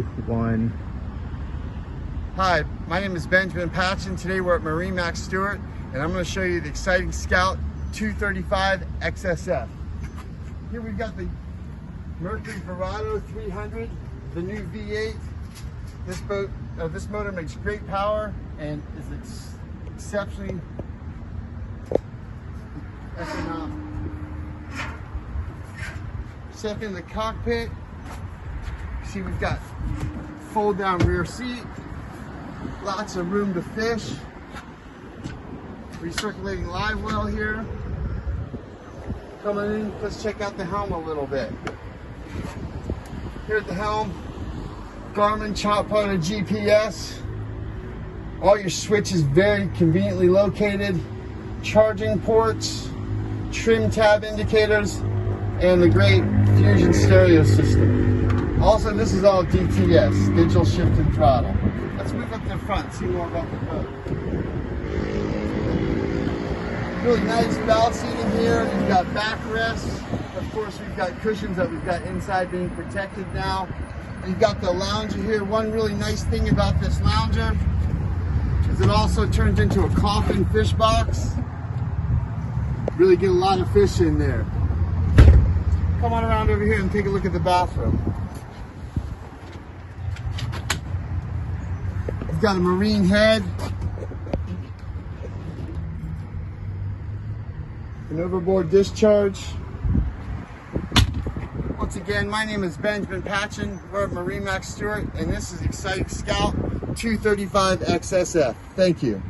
One. Hi, my name is Benjamin Patchen. Today we're at MarineMax Stuart, and I'm going to show you the exciting Scout 235 XSF. Here we've got the Mercury Verado 300, the new V8. This motor makes great power and is exceptionally economical. Step in the cockpit. See, we've got fold down rear seat, lots of room to fish, recirculating live well here. Coming in, let's check out the helm a little bit. Here at the helm, Garmin chop on GPS, all your switches very conveniently located, charging ports, trim tab indicators, and the great Fusion stereo system. Also, this is all DTS, digital shift and throttle. Let's move up to the front, see more about the boat. Really nice bow seating here. You've got backrests. Of course, we've got cushions that we've got inside being protected now. You've got the lounger here. One really nice thing about this lounger is it also turns into a coffin fish box. Really get a lot of fish in there. Come on around over here and take a look at the bathroom. You've got a marine head, an overboard discharge. Once again, my name is Benjamin Patchen. We're at MarineMax Stuart, and this is exciting Scout 235 XSF. Thank you.